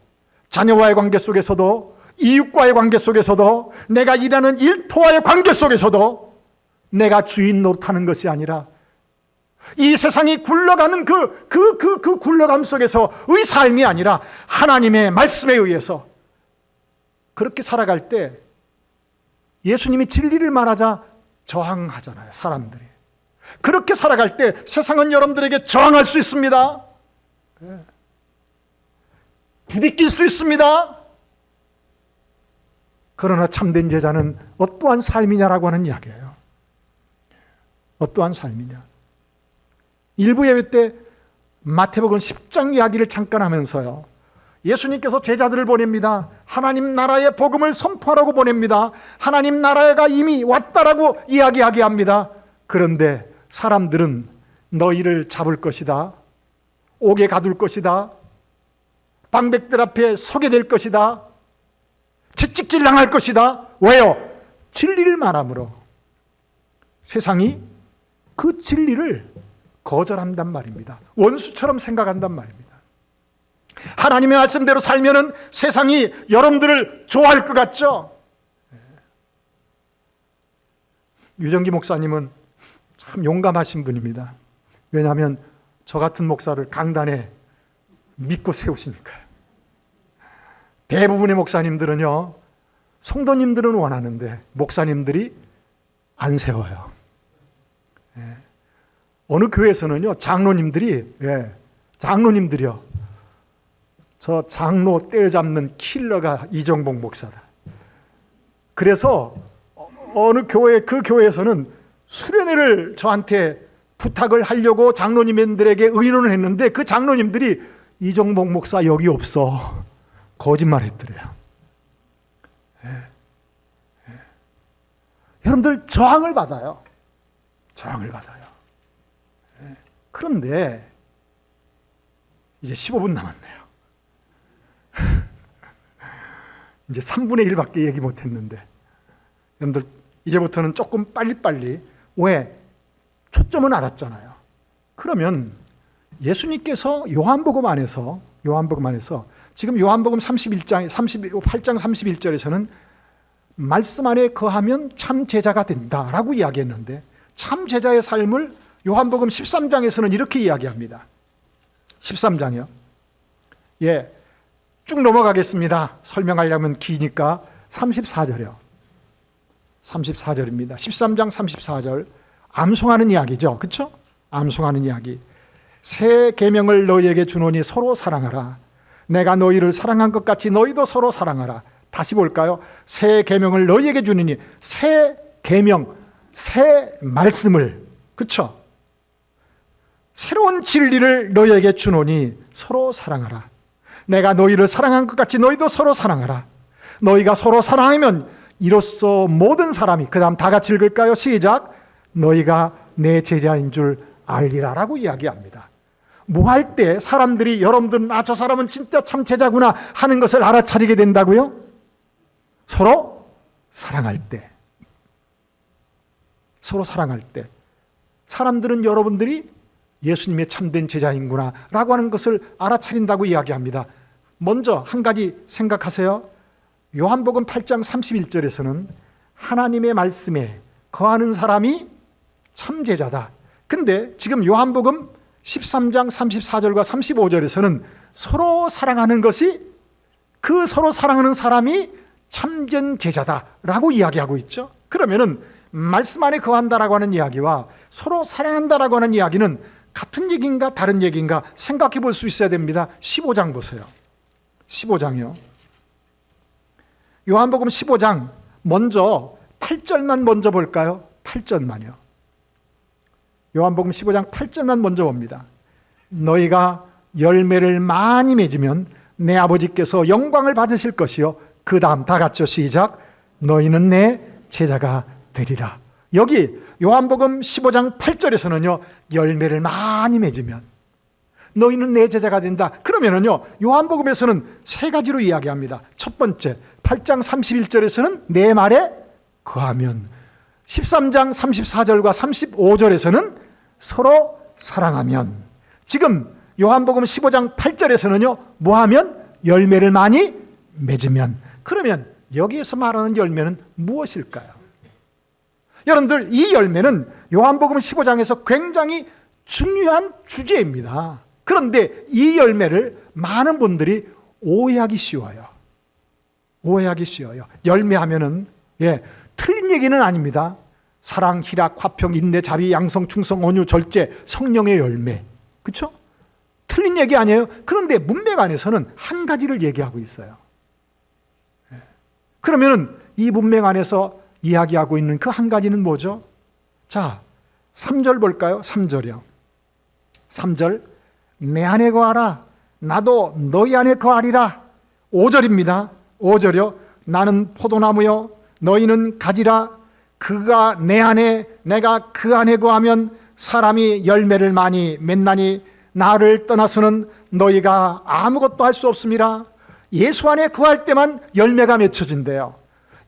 자녀와의 관계 속에서도, 이웃과의 관계 속에서도, 내가 일하는 일터와의 관계 속에서도 내가 주인 노릇하는 것이 아니라 이 세상이 굴러가는 그 굴러감 속에서의 삶이 아니라 하나님의 말씀에 의해서 그렇게 살아갈 때 예수님이 진리를 말하자 저항하잖아요, 사람들이. 그렇게 살아갈 때 세상은 여러분들에게 저항할 수 있습니다. 부딪힐 수 있습니다. 그러나 참된 제자는 어떠한 삶이냐라고 하는 이야기예요. 어떠한 삶이냐. 일부 예배 때 마태복음 10장 이야기를 잠깐 하면서요, 예수님께서 제자들을 보냅니다. 하나님 나라의 복음을 선포하라고 보냅니다. 하나님 나라가 이미 왔다라고 이야기하게 합니다. 그런데 사람들은 너희를 잡을 것이다, 옥에 가둘 것이다, 방백들 앞에 서게 될 것이다, 채찍질 당할 것이다. 왜요? 진리를 말함으로 세상이 그 진리를 거절한단 말입니다. 원수처럼 생각한단 말입니다. 하나님의 말씀대로 살면은 세상이 여러분들을 좋아할 것 같죠? 유정기 목사님은 참 용감하신 분입니다. 왜냐하면 저 같은 목사를 강단에 믿고 세우시니까요. 대부분의 목사님들은요, 성도님들은 원하는데 목사님들이 안 세워요. 어느 교회에서는요, 장로님들이요, 저 장로 때려잡는 킬러가 이정복 목사다. 그래서 어느 교회, 그 교회에서는 수련회를 저한테 부탁을 하려고 장로님들에게 의논을 했는데 그 장로님들이 이정복 목사 여기 없어, 거짓말 했더래요. 여러분들 저항을 받아요. 저항을 받아요. 그런데 이제 15분 남았네요. 이제 3분의 1밖에 얘기 못했는데, 여러분들 이제부터는 조금 빨리빨리, 왜? 초점은 알았잖아요. 그러면 예수님께서 요한복음 안에서 지금 요한복음 8장 31절에서는 말씀 안에 거하면 참 제자가 된다라고 이야기했는데, 참 제자의 삶을 요한복음 13장에서는 이렇게 이야기합니다. 13장이요. 예, 쭉 넘어가겠습니다. 설명하려면 기니까 34절이요. 34절입니다. 13장 34절. 암송하는 이야기죠. 그렇죠? 암송하는 이야기. 새 계명을 너희에게 주노니 서로 사랑하라. 내가 너희를 사랑한 것 같이 너희도 서로 사랑하라. 다시 볼까요? 새 계명을 너희에게 주노니, 새 계명, 새 말씀을, 그렇죠? 새로운 진리를 너희에게 주노니 서로 사랑하라. 내가 너희를 사랑한 것 같이 너희도 서로 사랑하라. 너희가 서로 사랑하면 이로써 모든 사람이, 그 다음 다 같이 읽을까요? 시작. 너희가 내 제자인 줄 알리라라고 이야기합니다. 뭐 할 때 사람들이, 여러분들은 저 사람은 진짜 참 제자구나 하는 것을 알아차리게 된다고요? 서로 사랑할 때. 서로 사랑할 때 사람들은 여러분들이 예수님의 참된 제자인구나 라고 하는 것을 알아차린다고 이야기합니다. 먼저 한 가지 생각하세요. 요한복음 8장 31절에서는 하나님의 말씀에 거하는 사람이 참 제자다. 근데 지금 요한복음 13장 34절과 35절에서는 서로 사랑하는 것이, 그 서로 사랑하는 사람이 참된 제자다라고 이야기하고 있죠. 그러면은 말씀 안에 거한다라고 하는 이야기와 서로 사랑한다라고 하는 이야기는 같은 얘기인가 다른 얘기인가 생각해 볼 수 있어야 됩니다. 15장 보세요. 15장이요. 요한복음 15장 먼저 8절만 먼저 볼까요? 8절만요. 요한복음 15장 8절만 먼저 봅니다. 너희가 열매를 많이 맺으면 내 아버지께서 영광을 받으실 것이요 그 다음 다 같이 시작. 너희는 내 제자가 되리라. 여기 요한복음 15장 8절에서는요 열매를 많이 맺으면 너희는 내 제자가 된다. 그러면은요 요한복음에서는 세 가지로 이야기합니다. 첫 번째 8장 31절에서는 내 말에 거하면, 13장 34절과 35절에서는 서로 사랑하면, 지금 요한복음 15장 8절에서는요 뭐하면? 열매를 많이 맺으면. 그러면 여기에서 말하는 열매는 무엇일까요? 여러분들, 이 열매는 요한복음 15장에서 굉장히 중요한 주제입니다. 그런데 이 열매를 많은 분들이 오해하기 쉬워요. 오해하기 쉬워요. 열매하면은 틀린 얘기는 아닙니다. 사랑, 희락, 화평, 인내, 자비, 양성, 충성, 온유, 절제, 성령의 열매. 그렇죠? 틀린 얘기 아니에요. 그런데 문맥 안에서는 한 가지를 얘기하고 있어요. 그러면은 이 문맥 안에서 이야기하고 있는 그 한 가지는 뭐죠? 자, 3절 볼까요? 3절이요. 3절, 내 안에 거하라. 나도 너희 안에 거하리라. 5절입니다. 5절이요. 나는 포도나무요. 너희는 가지라. 그가 내 안에, 내가 그 안에 거하면 사람이 열매를 많이 맺나니 나를 떠나서는 너희가 아무것도 할 수 없음이라. 예수 안에 거할 때만 열매가 맺혀진대요.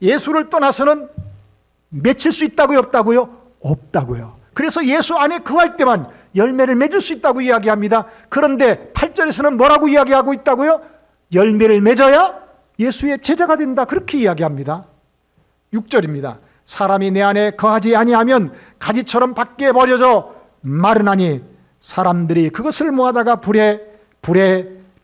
예수를 떠나서는 맺힐 수 있다고요? 없다고요? 없다고요. 그래서 예수 안에 거할 때만 열매를 맺을 수 있다고 이야기합니다. 그런데 8절에서는 뭐라고 이야기하고 있다고요? 열매를 맺어야 예수의 제자가 된다. 그렇게 이야기합니다. 6절입니다. 사람이 내 안에 거하지 아니하면 가지처럼 밖에 버려져 마르나니 사람들이 그것을 모아다가 불에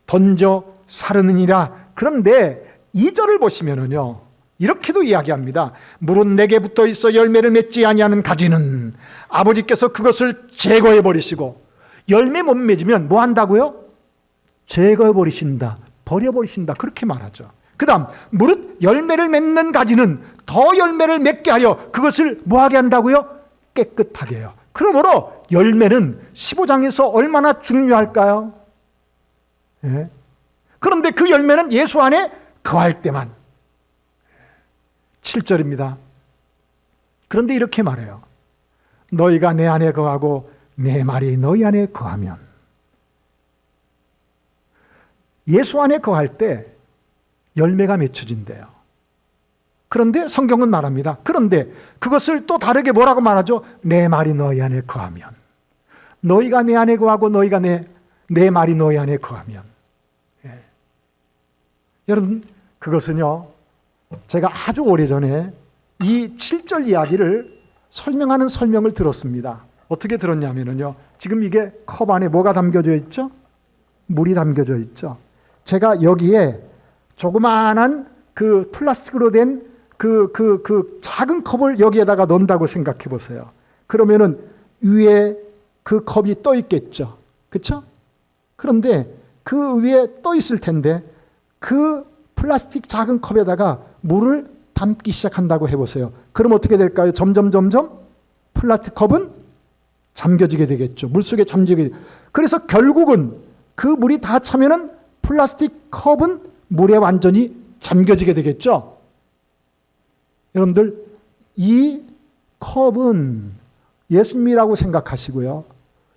던져 사르느니라. 그런데 2절을 보시면은요 이렇게도 이야기합니다. 물은 내게 붙어 있어 열매를 맺지 아니하는 가지는 아버지께서 그것을 제거해 버리시고, 열매 못 맺으면 뭐 한다고요? 제거해 버리신다, 버려 버리신다, 그렇게 말하죠. 그 다음, 무릇 열매를 맺는 가지는 더 열매를 맺게 하려 그것을 뭐하게 한다고요? 깨끗하게 해요. 그러므로 열매는 15장에서 얼마나 중요할까요? 그런데 그 열매는 예수 안에 거할 때만. 7절입니다. 그런데 이렇게 말해요. 너희가 내 안에 거하고 내 말이 너희 안에 거하면. 예수 안에 거할 때 열매가 맺혀진대요. 그런데 성경은 말합니다. 그런데 그것을 또 다르게 뭐라고 말하죠? 내 말이 너희 안에 거하면. 너희가 내 안에 거하고 너희가 내 말이 너희 안에 거하면. 여러분, 그것은요 제가 아주 오래전에 이 7절 이야기를 설명하는 설명을 들었습니다. 어떻게 들었냐면요, 지금 이게 컵 안에 뭐가 담겨져 있죠? 물이 담겨져 있죠. 제가 여기에 조그마한 그 플라스틱으로 된 그 작은 컵을 여기에다가 넣는다고 생각해 보세요. 그러면은 위에 그 컵이 떠 있겠죠. 그렇죠? 그런데 그 위에 떠 있을 텐데 그 플라스틱 작은 컵에다가 물을 담기 시작한다고 해보세요. 그럼 어떻게 될까요? 점점 플라스틱 컵은 잠겨지게 되겠죠. 물속에 잠기게. 그래서 결국은 그 물이 다 차면은 플라스틱 컵은 물에 완전히 잠겨지게 되겠죠. 여러분들, 이 컵은 예수님이라고 생각하시고요,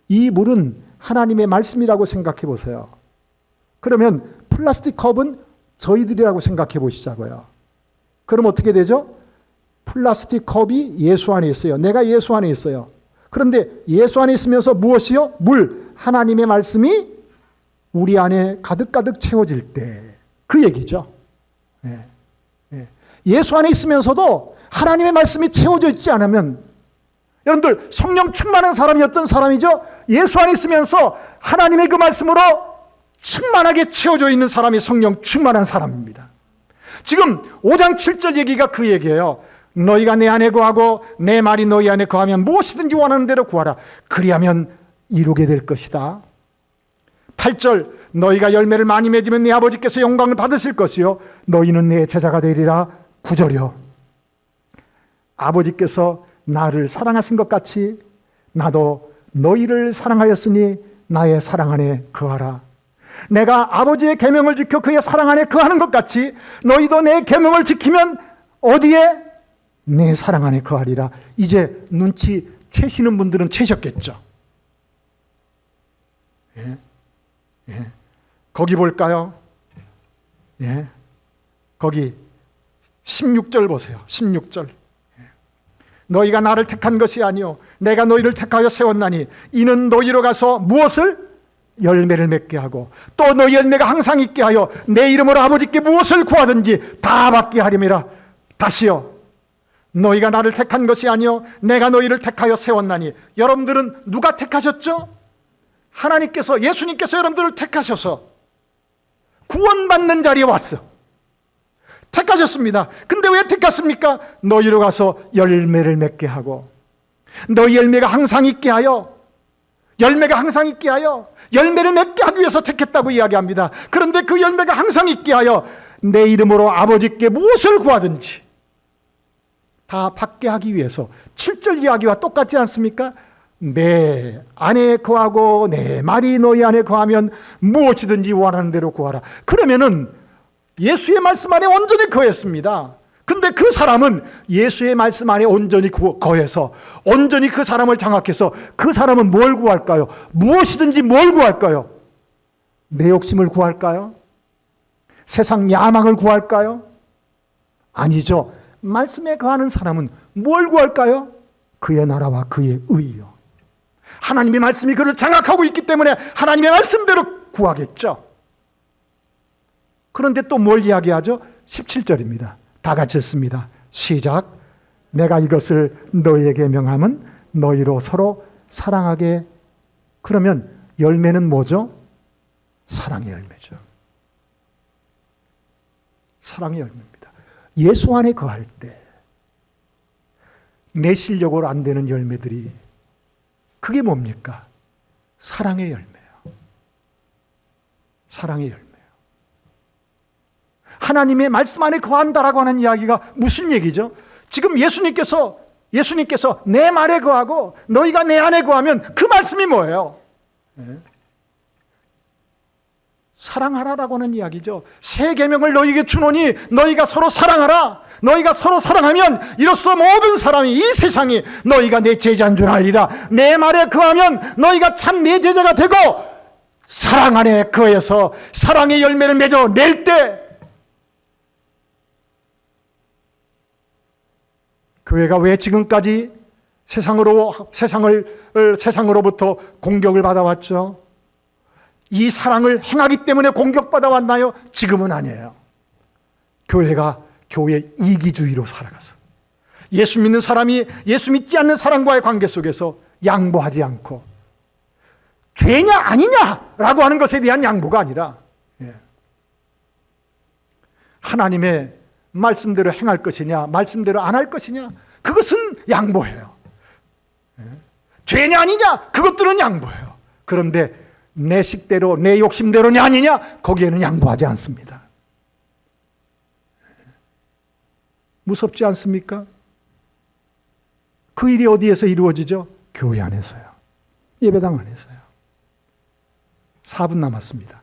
이 물은 하나님의 말씀이라고 생각해 보세요. 그러면 플라스틱 컵은 저희들이라고 생각해 보시자고요. 그럼 어떻게 되죠? 플라스틱 컵이 예수 안에 있어요. 내가 예수 안에 있어요. 그런데 예수 안에 있으면서 무엇이요? 물, 하나님의 말씀이 우리 안에 가득가득 채워질 때 그 얘기죠. 예수 안에 있으면서도 하나님의 말씀이 채워져 있지 않으면, 여러분들, 성령 충만한 사람이 어떤 사람이죠? 예수 안에 있으면서 하나님의 그 말씀으로 충만하게 채워져 있는 사람이 성령 충만한 사람입니다. 지금 5장 7절 얘기가 그 얘기예요. 너희가 내 안에 거하고 내 말이 너희 안에 거하면 무엇이든지 원하는 대로 구하라. 그리하면 이루게 될 것이다. 8절, 너희가 열매를 많이 맺으면 네 아버지께서 영광을 받으실 것이요 너희는 내 제자가 되리라. 9절이요, 아버지께서 나를 사랑하신 것 같이 나도 너희를 사랑하였으니 나의 사랑 안에 거하라. 내가 아버지의 계명을 지켜 그의 사랑 안에 거하는 것 같이 너희도 내 계명을 지키면 어디에? 내 사랑 안에 거하리라. 이제 눈치 채시는 분들은 채셨겠죠. 예. 예. 거기 볼까요? 예. 거기 16절 보세요. 16절. 너희가 나를 택한 것이 아니요 내가 너희를 택하여 세웠나니 이는 너희로 가서 무엇을? 열매를 맺게 하고 또 너희 열매가 항상 있게 하여 내 이름으로 아버지께 무엇을 구하든지 다 받게 하림이라. 다시요, 너희가 나를 택한 것이 아니요 내가 너희를 택하여 세웠나니. 여러분들은 누가 택하셨죠? 하나님께서, 예수님께서 여러분들을 택하셔서 구원받는 자리에 왔어. 택하셨습니다. 근데 왜 택했습니까? 너희로 가서 열매를 맺게 하고 너희 열매가 항상 있게 하여, 열매가 항상 있게 하여, 열매를 맺게 하기 위해서 택했다고 이야기합니다. 그런데 그 열매가 항상 있게 하여 내 이름으로 아버지께 무엇을 구하든지 다 받게 하기 위해서. 7절 이야기와 똑같지 않습니까? 내 안에 거하고 내 말이 너희 안에 거하면 무엇이든지 원하는 대로 구하라. 그러면은 예수의 말씀 안에 온전히 거했습니다. 근데 그 사람은 예수의 말씀 안에 온전히 거해서 온전히 그 사람을 장악해서 그 사람은 뭘 구할까요? 무엇이든지 뭘 구할까요? 내 욕심을 구할까요? 세상 야망을 구할까요? 아니죠. 말씀에 거하는 사람은 뭘 구할까요? 그의 나라와 그의 의요. 하나님의 말씀이 그를 장악하고 있기 때문에 하나님의 말씀대로 구하겠죠. 그런데 또 뭘 이야기하죠? 17절입니다. 다 같이 읽습니다. 시작. 내가 이것을 너희에게 명함은 너희로 서로 사랑하게. 그러면 열매는 뭐죠? 사랑의 열매죠. 사랑의 열매입니다. 예수 안에 거할 때 내 실력으로 안 되는 열매들이, 그게 뭡니까? 사랑의 열매예요. 사랑의 열매. 하나님의 말씀 안에 거한다라고 하는 이야기가 무슨 얘기죠? 지금 예수님께서 내 말에 거하고 너희가 내 안에 거하면 그 말씀이 뭐예요? 사랑하라라고 하는 이야기죠. 새 계명을 너희에게 주노니 너희가 서로 사랑하라. 너희가 서로 사랑하면 이로써 모든 사람이, 이 세상이 너희가 내 제자인 줄 알리라. 내 말에 거하면 너희가 참 내 제자가 되고 사랑 안에 거해서 사랑의 열매를 맺어 낼 때 교회가 왜 지금까지 세상으로부터 공격을 받아왔죠? 이 사랑을 행하기 때문에 공격받아 왔나요? 지금은 아니에요. 교회가 교회 이기주의로 살아가서 예수 믿는 사람이 예수 믿지 않는 사람과의 관계 속에서 양보하지 않고 죄냐 아니냐라고 하는 것에 대한 양보가 아니라 하나님의 말씀대로 행할 것이냐 말씀대로 안 할 것이냐, 그것은 양보해요. 죄냐 아니냐, 그것들은 양보해요. 그런데 내 식대로 내 욕심대로냐 아니냐, 거기에는 양보하지 않습니다. 무섭지 않습니까? 그 일이 어디에서 이루어지죠? 교회 안에서요. 예배당 안에서요. 4분 남았습니다.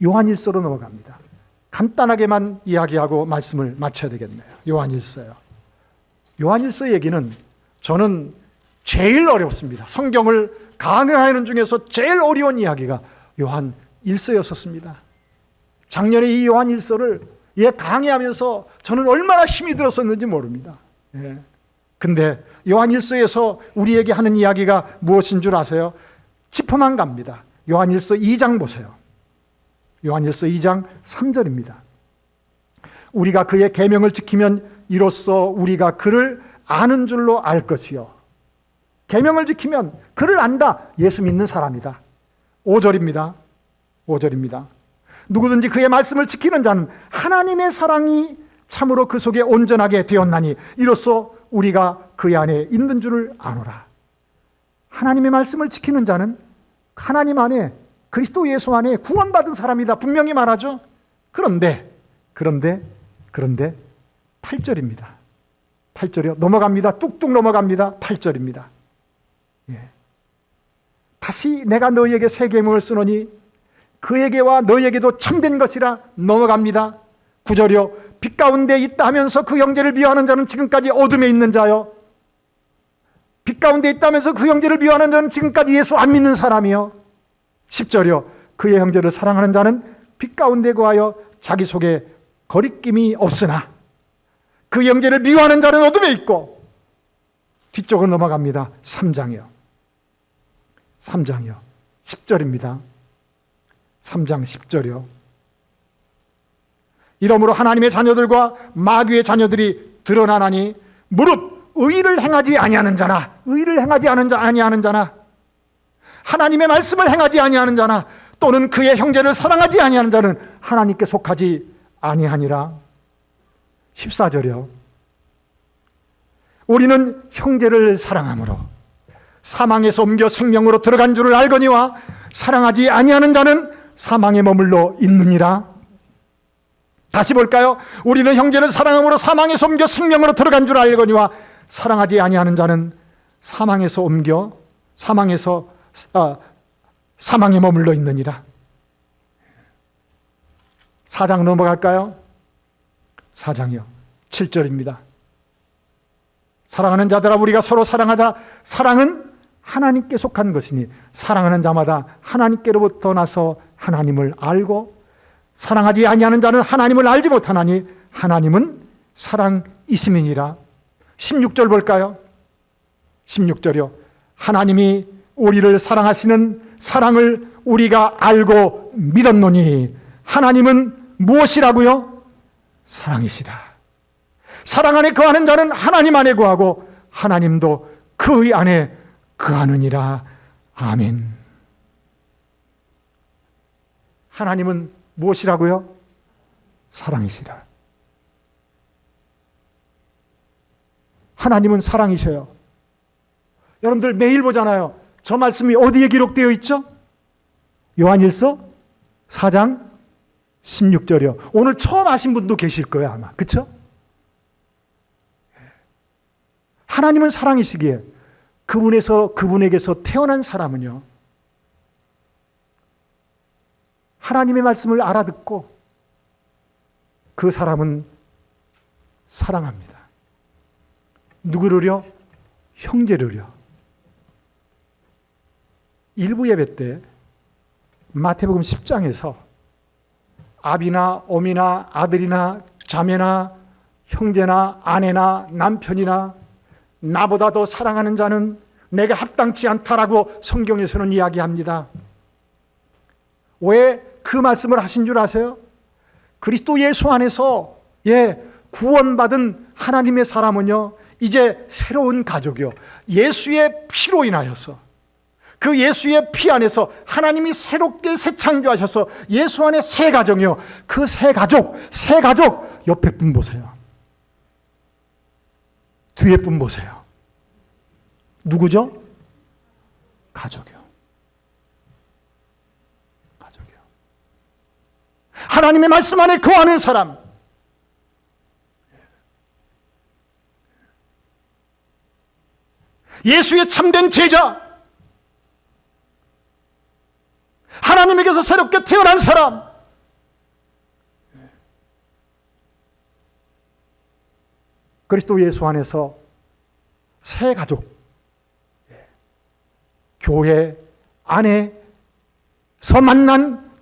요한일서로 넘어갑니다. 간단하게만 이야기하고 말씀을 마쳐야 되겠네요. 요한일서요. 요한일서 얘기는 저는 제일 어렵습니다. 성경을 강해하는 중에서 제일 어려운 이야기가 요한일서였었습니다. 작년에 이 요한일서를 강해하면서 저는 얼마나 힘이 들었었는지 모릅니다. 근데 요한일서에서 우리에게 하는 이야기가 무엇인 줄 아세요? 짚어만 갑니다. 요한일서 2장 보세요. 요한일서 2장 3절입니다. 우리가 그의 계명을 지키면 이로써 우리가 그를 아는 줄로 알 것이요. 계명을 지키면 그를 안다. 예수 믿는 사람이다. 5절입니다. 5절입니다. 누구든지 그의 말씀을 지키는 자는 하나님의 사랑이 참으로 그 속에 온전하게 되었나니 이로써 우리가 그의 안에 있는 줄을 아노라. 하나님의 말씀을 지키는 자는 하나님 안에, 그리스도 예수 안에 구원받은 사람이다. 분명히 말하죠. 그런데 8절입니다. 8절이요. 넘어갑니다. 뚝뚝 넘어갑니다. 8절입니다. 다시 내가 너희에게 새 계명을 쓰노니 그에게와 너에게도 참된 것이라 넘어갑니다. 9절이요. 빛 가운데 있다 하면서 그 형제를 미워하는 자는 지금까지 어둠에 있는 자요. 빛 가운데 있다면서 그 형제를 미워하는 자는 지금까지 예수 안 믿는 사람이요. 10절이요. 그의 형제를 사랑하는 자는 빛 가운데 거하여 자기 속에 거리낌이 없으나 그 형제를 미워하는 자는 어둠에 있고. 뒤쪽으로 넘어갑니다. 3장이요. 10절입니다. 3장 10절이요. 이러므로 하나님의 자녀들과 마귀의 자녀들이 드러나나니 무릇 의를 행하지 아니하는 자나 아니하는 자나 하나님의 말씀을 행하지 아니하는 자나 또는 그의 형제를 사랑하지 아니하는 자는 하나님께 속하지 아니하니라. 14절이요. 우리는 형제를 사랑함으로 사망에서 옮겨 생명으로 들어간 줄을 알거니와 사랑하지 아니하는 자는 사망에 머물러 있느니라. 다시 볼까요? 우리는 형제를 사랑함으로 사망에서 옮겨 생명으로 들어간 줄 알거니와 사랑하지 아니하는 자는 사망에서 옮겨 사망에 머물러 있느니라. 4장 넘어갈까요? 4장이요. 7절입니다. 사랑하는 자들아 우리가 서로 사랑하자. 사랑은 하나님께 속한 것이니 사랑하는 자마다 하나님께로부터 나서 하나님을 알고 사랑하지 아니하는 자는 하나님을 알지 못하나니 하나님은 사랑이심이니라. 16절 볼까요? 16절이요. 하나님이 우리를 사랑하시는 사랑을 우리가 알고 믿었노니 하나님은 무엇이라고요? 사랑이시라. 사랑 안에 거하는 자는 하나님 안에 거하고 하나님도 그의 안에 거하느니라. 아멘. 하나님은 무엇이라고요? 사랑이시라. 하나님은 사랑이셔요. 여러분들 매일 보잖아요. 저 말씀이 어디에 기록되어 있죠? 요한일서 4장 16절이요. 오늘 처음 하신 분도 계실 거예요 아마. 그렇죠? 하나님은 사랑이시기에 그분에게서 태어난 사람은요, 하나님의 말씀을 알아듣고 그 사람은 사랑합니다. 누구를요? 형제를요. 일부 예배 때 마태복음 10장에서 아비나 어미나 아들이나 자매나 형제나 아내나 남편이나 나보다 더 사랑하는 자는 내가 합당치 않다라고 성경에서는 이야기합니다. 왜 그 말씀을 하신 줄 아세요? 그리스도 예수 안에서 구원받은 하나님의 사람은요, 이제 새로운 가족이요, 예수의 피로 인하여서 그 예수의 피 안에서 하나님이 새롭게 새 창조하셔서 예수 안에 새 가정이요, 그 새 가족 옆에 분 보세요. 뒤에 분 보세요. 누구죠? 가족이요. 하나님의 말씀 안에 거하는 사람. 예수의 참된 제자. 하나님에게서 새롭게 태어난 사람. 그리스도 예수 안에서 새 가족. 교회 안에서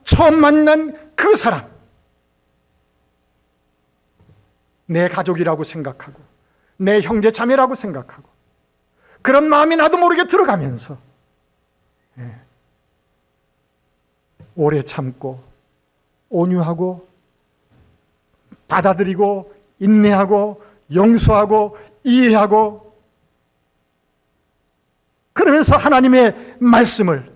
처음 만난 그 사람. 내 가족이라고 생각하고 내 형제 자매라고 생각하고 그런 마음이 나도 모르게 들어가면서 오래 참고 온유하고 받아들이고 인내하고 용서하고 이해하고 그러면서 하나님의 말씀을,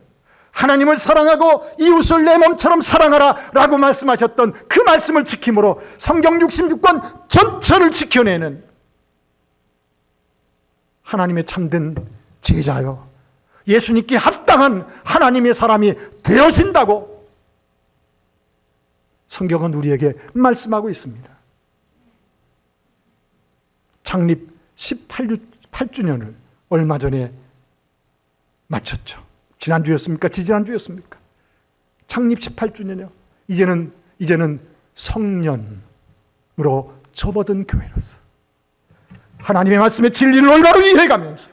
하나님을 사랑하고 이웃을 내 몸처럼 사랑하라 라고 말씀하셨던 그 말씀을 지킴으로 성경 66권 전체를 지켜내는 하나님의 참된 제자요, 예수님께 합당한 하나님의 사람이 되어진다고 성경은 우리에게 말씀하고 있습니다. 창립 18주년을 얼마 전에 마쳤죠. 지난주였습니까? 지지난주였습니까? 창립 18주년이요. 이제는 성년으로 접어든 교회로서 하나님의 말씀의 진리를 올바로 이해해가면서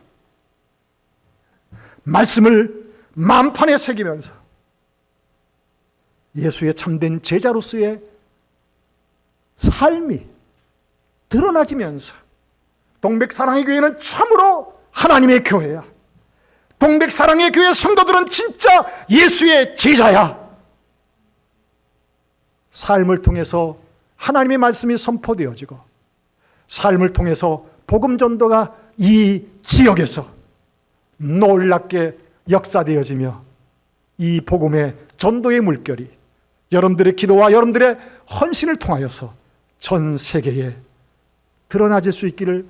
말씀을 만판에 새기면서 예수의 참된 제자로서의 삶이 드러나지면서 동백사랑의 교회는 참으로 하나님의 교회야. 동백사랑의 교회 성도들은 진짜 예수의 제자야. 삶을 통해서 하나님의 말씀이 선포되어지고 삶을 통해서 복음 전도가 이 지역에서 놀랍게 역사되어지며 이 복음의 전도의 물결이 여러분들의 기도와 여러분들의 헌신을 통하여서 전 세계에 드러나질 수 있기를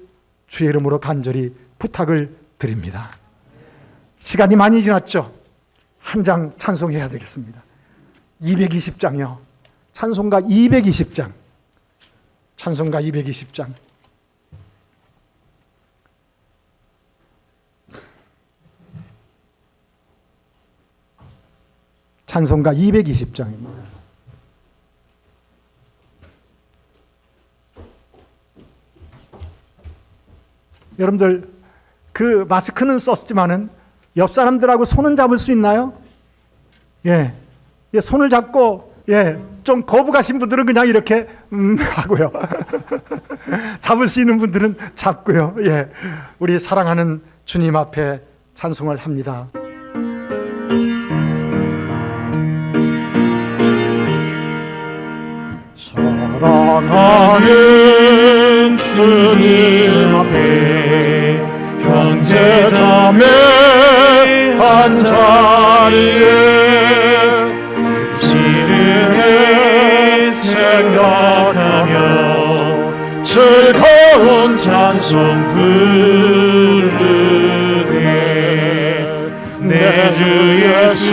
주의 이름으로 간절히 부탁을 드립니다. 시간이 많이 지났죠? 한 장 찬송해야 되겠습니다. 220장이요. 찬송가 220장. 찬송가 220장. 찬송가 220장입니다. 여러분들 그 마스크는 썼지만은 옆 사람들하고 손은 잡을 수 있나요? 예, 손을 잡고 좀 거부 가신 분들은 그냥 이렇게 하고요. 잡을 수 있는 분들은 잡고요. 우리 사랑하는 주님 앞에 찬송을 합니다. 사랑하는 주님 앞에 형제자매 한 자리에 계시는 생각하며 즐거운 찬송 부르네. 내 주 예수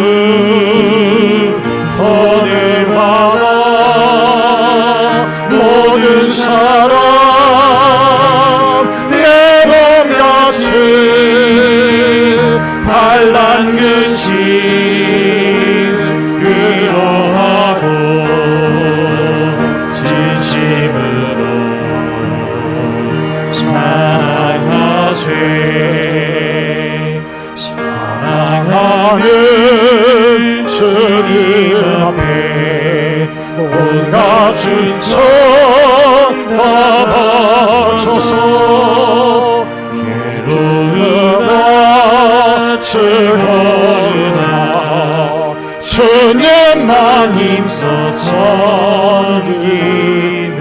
은혜 받아 모든 사람 내 몸같이 반란 근심 위로하고 진심으로 사랑하세. 사랑하는 주님 앞에 온갖 준성 다 바쳐서 예루나 즐거우나 주님만 힘써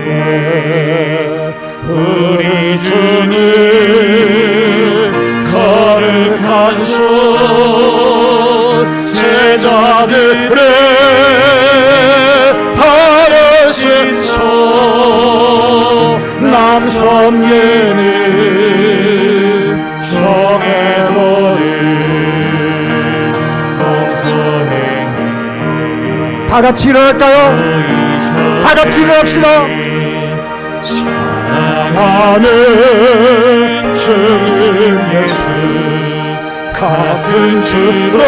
섬기네. 우리 주님 거룩한 손 제자들의 바르신 손 남섬예는 정의로는 봉선행에 다 같이 일어날까요? 다 같이 일어납시다. 사랑하는 주님 예수 같은 주로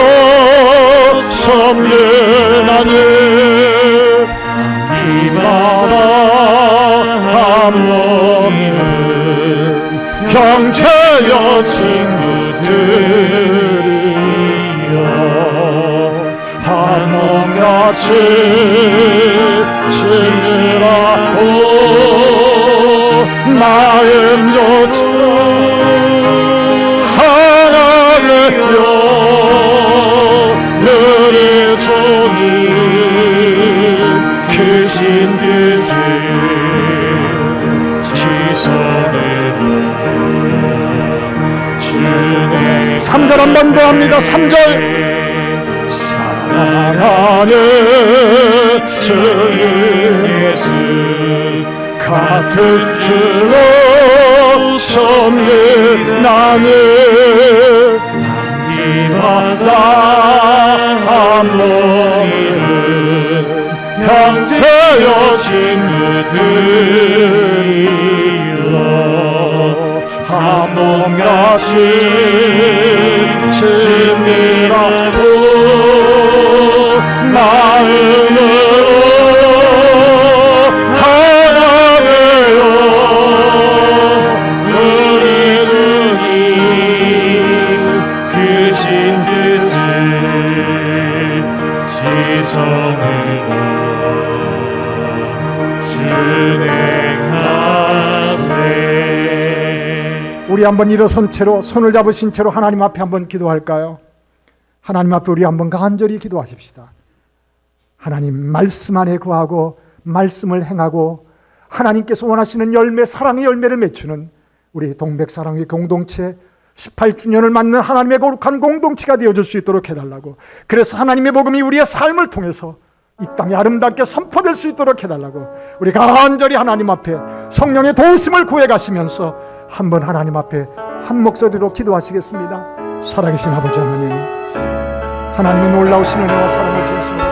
섬는 나는 기마다 한 몸이는 형제여 친구들이여 한 몸같이 지으라고 마음 좋지 하나되려 너의 종이 크신 듯이 지선으로 주의 3절 한 번 더 합니다. 3절 사랑하는 주님 예수 같은 주로 섬는 나는 한기마다 한 몸이는 형제여 친구들이여 한 몸같이 친밀하고 하나 되어 우리 주님 크신 뜻을 지성으로 준행하세. 우리 한번 일어선 채로 손을 잡으신 채로 하나님 앞에 한번 기도할까요? 하나님 앞에 우리 한번 간절히 기도하십시다. 하나님, 말씀 안에 거하고 말씀을 행하고 하나님께서 원하시는 열매, 사랑의 열매를 맺추는 우리 동백사랑의 공동체 18주년을 맞는 하나님의 거룩한 공동체가 되어줄 수 있도록 해달라고, 그래서 하나님의 복음이 우리의 삶을 통해서 이 땅에 아름답게 선포될 수 있도록 해달라고 우리 간절히 하나님 앞에 성령의 도우심을 구해가시면서 한번 하나님 앞에 한 목소리로 기도하시겠습니다. 살아계신 아버지 하나님, 하나님의 놀라우신 은혜와 사랑을 주시옵소서.